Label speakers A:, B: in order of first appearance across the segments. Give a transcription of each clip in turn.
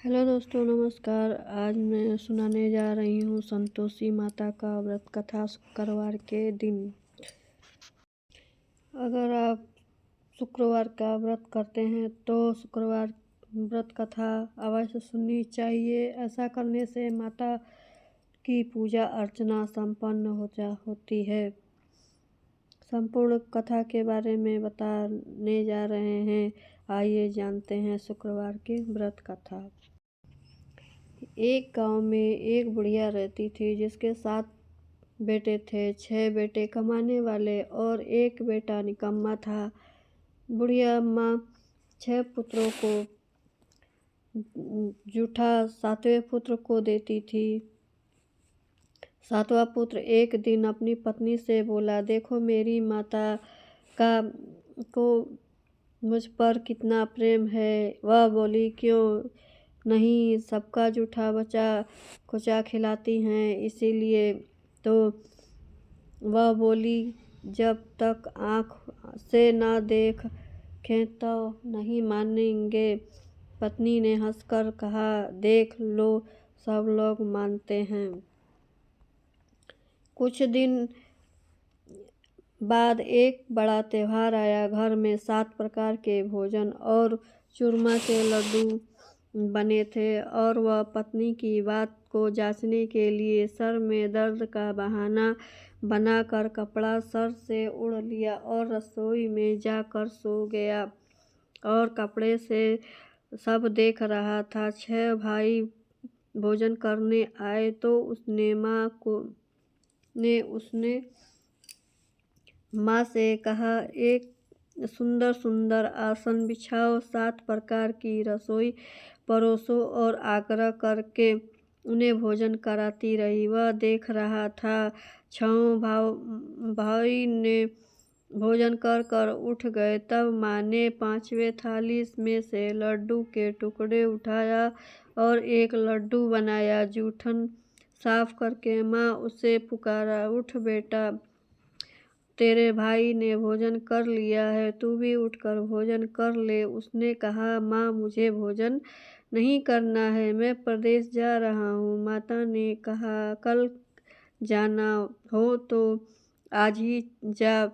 A: Hello दोस्तों, नमस्कार। आज मैं सुनाने जा रही हूँ संतोषी माता का व्रत कथा शुक्रवार के दिन। अगर आप शुक्रवार का व्रत करते हैं तो शुक्रवार व्रत कथा अवश्य सुननी चाहिए। ऐसा करने से माता की पूजा अर्चना संपन्न होती है। संपूर्ण कथा के बारे में बताने जा रहे हैं। आइए जानते हैं शुक्रवार की व्रत कथा। एक गांव में एक बुढ़िया रहती थी जिसके 7 बेटे थे। 6 बेटे कमाने वाले और एक बेटा निकम्मा था। बुढ़िया माँ 6 पुत्रों को जूठा 7वें पुत्र को देती थी। 7वां पुत्र एक दिन अपनी पत्नी से बोला, देखो मेरी माता का को मुझ पर कितना प्रेम है। वह बोली, क्यों नहीं, सबका जूठा बचा खुचा खिलाती हैं, इसीलिए तो। वह बोली, जब तक आँख से ना देखें तो नहीं मानेंगे। पत्नी ने हंसकर कहा, देख लो, सब लोग मानते हैं। कुछ दिन बाद एक बड़ा त्योहार आया। घर में 7 प्रकार के भोजन और चूरमा के लड्डू बने थे और वह पत्नी की बात को जांचने के लिए सर में दर्द का बहाना बनाकर कपड़ा सर से ओढ़ लिया और रसोई में जाकर सो गया। और कपड़े से सब देख रहा था। 6 भाई भोजन करने आए तो उसने माँ से कहा, एक सुंदर सुंदर आसन बिछाओ, 7 प्रकार की रसोई परोसो और आग्रह करके उन्हें भोजन कराती रही। वह देख रहा था। 6 भाई ने भोजन कर कर उठ गए। तब माँ ने 5वें थाली में से लड्डू के टुकड़े उठाया और एक लड्डू बनाया। जूठन साफ करके माँ उसे पुकारा, उठ बेटा, तेरे भाई ने भोजन कर लिया है, तू भी उठकर भोजन कर ले। उसने कहा, माँ मुझे भोजन नहीं करना है, मैं प्रदेश जा रहा हूँ। माता ने कहा, कल जाना हो तो आज ही जा।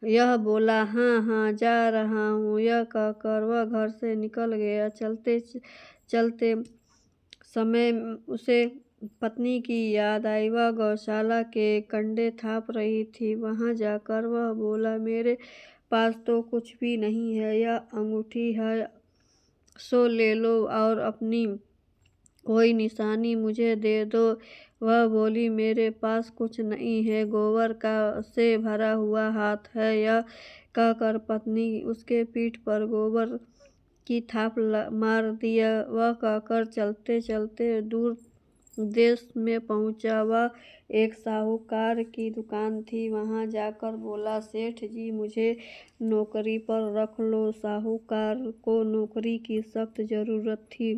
A: यह बोला, हाँ हाँ जा रहा हूँ। यह कहकर वह घर से निकल गया। चलते चलते समय उसे पत्नी की याद आई। वह गौशाला के कंडे थाप रही थी। वहां जाकर वह बोला, मेरे पास तो कुछ भी नहीं है, यह अंगूठी है, सो ले लो और अपनी कोई निशानी मुझे दे दो। वह बोली, मेरे पास कुछ नहीं है, गोबर का से भरा हुआ हाथ है। यह कहकर पत्नी उसके पीठ पर गोबर की थाप मार दिया। वह कहकर चलते चलते दूर देश में पहुंचा। वह एक साहूकार की दुकान थी। वहां जाकर बोला, सेठ जी मुझे नौकरी पर रख लो। साहूकार को नौकरी की सख्त जरूरत थी।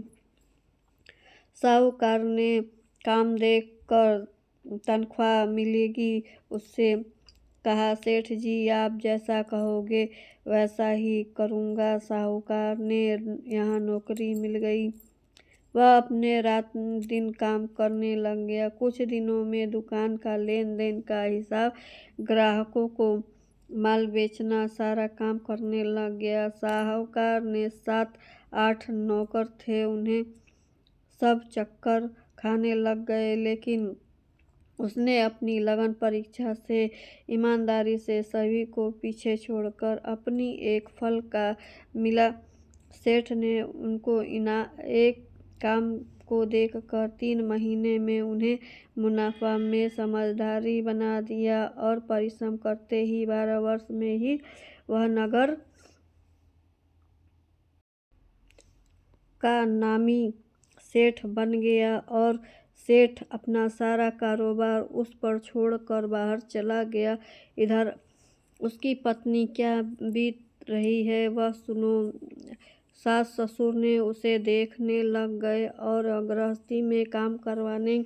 A: साहूकार ने काम देख कर तनख्वाह मिलेगी उससे कहा, सेठ जी आप जैसा कहोगे वैसा ही करूँगा। साहूकार ने यहाँ नौकरी मिल गई। वह अपने रात दिन काम करने लग गया। कुछ दिनों में दुकान का लेन देन का हिसाब, ग्राहकों को माल बेचना, सारा काम करने लग गया। साहूकार ने 7-8 नौकर थे, उन्हें सब चक्कर खाने लग गए, लेकिन उसने अपनी लगन परीक्षा से ईमानदारी से सभी को पीछे छोड़कर अपनी एक फल का मिला। सेठ ने उनको एक काम को देखकर 3 महीने में उन्हें मुनाफा में समझदारी बना दिया और परिश्रम करते ही 12 वर्ष में ही वह नगर का नामी सेठ बन गया। और सेठ अपना सारा कारोबार उस पर छोड़कर बाहर चला गया। इधर उसकी पत्नी क्या बीत रही है वह सुनो। सास ससुर ने उसे देखने लग गए और गृहस्थी में काम करवाने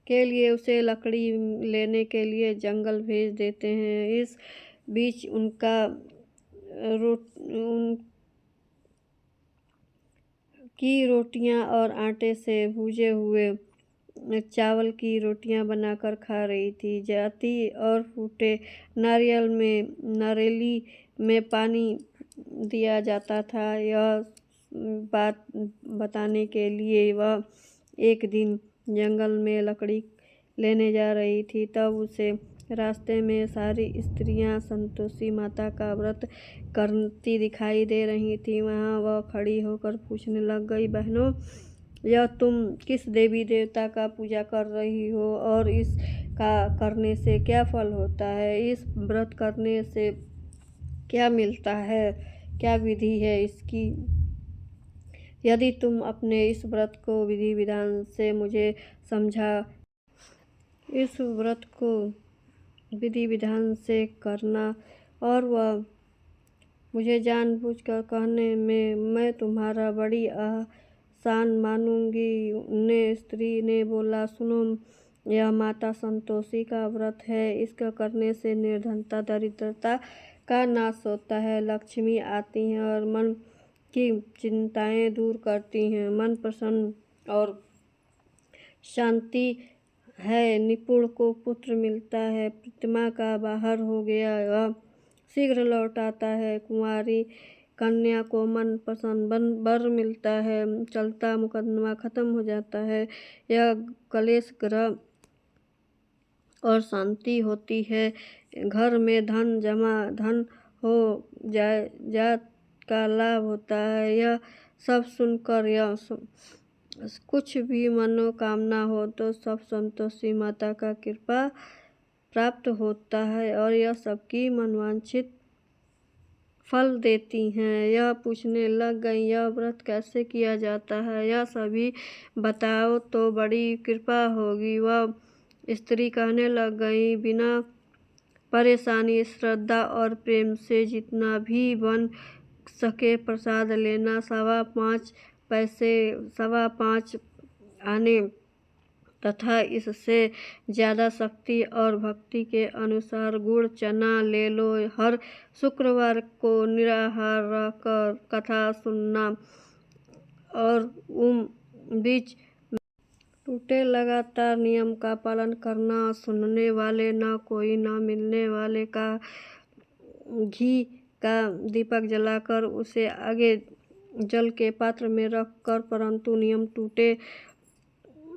A: के लिए उसे लकड़ी लेने के लिए जंगल भेज देते हैं। इस बीच की रोटियां और आटे से भूजे हुए चावल की रोटियां बनाकर खा रही थी। जाती और फूटे नारियली में पानी दिया जाता था। यह बात बताने के लिए वह एक दिन जंगल में लकड़ी लेने जा रही थी, तब उसे रास्ते में सारी स्त्रियां संतोषी माता का व्रत करती दिखाई दे रही थी। वहां वह खड़ी होकर पूछने लग गई, बहनों, यह तुम किस देवी देवता का पूजा कर रही हो और इसका करने से क्या फल होता है? इस व्रत करने से क्या मिलता है? क्या विधि है इसकी? यदि तुम अपने इस व्रत को विधि विधान से मुझे समझा, इस व्रत को विधि विधान से करना और वह मुझे जानबूझकर कहने में मैं तुम्हारा बड़ी आसान मानूंगी। उन्हें स्त्री ने बोला, सुनो, यह माता संतोषी का व्रत है। इसका करने से निर्धनता दरिद्रता का नाश होता है, लक्ष्मी आती हैं और मन की चिंताएं दूर करती हैं, मन प्रसन्न और शांति है, निपुण को पुत्र मिलता है, प्रतिमा का बाहर हो गया वह शीघ्र लौट आता है, कुंवारी कन्या को मन पसंद वर मिलता है, चलता मुकदमा खत्म हो जाता है, यह कलेश ग्रह और शांति होती है, घर में धन हो जाए, जात का लाभ होता है। यह सब सुनकर यह कुछ भी मनोकामना हो तो सब संतोषी माता का कृपा प्राप्त होता है और यह सबकी मनवांछित फल देती हैं। यह पूछने लग गई, यह व्रत कैसे किया जाता है? यह सभी बताओ तो बड़ी कृपा होगी। वह स्त्री कहने लग गई, बिना परेशानी, श्रद्धा और प्रेम से जितना भी बन सके प्रसाद लेना, 5.25 पैसे, 5.25 आने तथा इससे ज़्यादा शक्ति और भक्ति के अनुसार गुड़ चना ले लो। हर शुक्रवार को निराहार रहकर कथा सुनना और बीच टूटे लगातार नियम का पालन करना। सुनने वाले न कोई न मिलने वाले का घी का दीपक जलाकर उसे आगे जल के पात्र में रखकर, परंतु नियम टूटे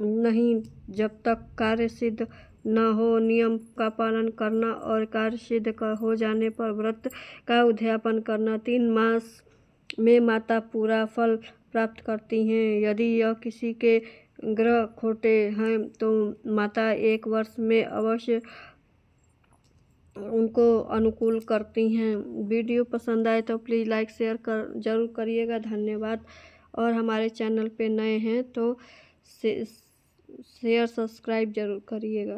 A: नहीं जब तक कार्य सिद्ध न हो। नियम का पालन करना और कार्य सिद्ध हो जाने पर व्रत का उद्यापन करना। 3 मास में माता पूरा फल प्राप्त करती हैं। यदि यह किसी के ग्रह खोटे हैं तो माता 1 वर्ष में अवश्य उनको अनुकूल करती हैं। वीडियो पसंद आए तो प्लीज़ लाइक शेयर जरूर करिएगा। धन्यवाद। और हमारे चैनल पे नए हैं तो शेयर सब्सक्राइब जरूर करिएगा।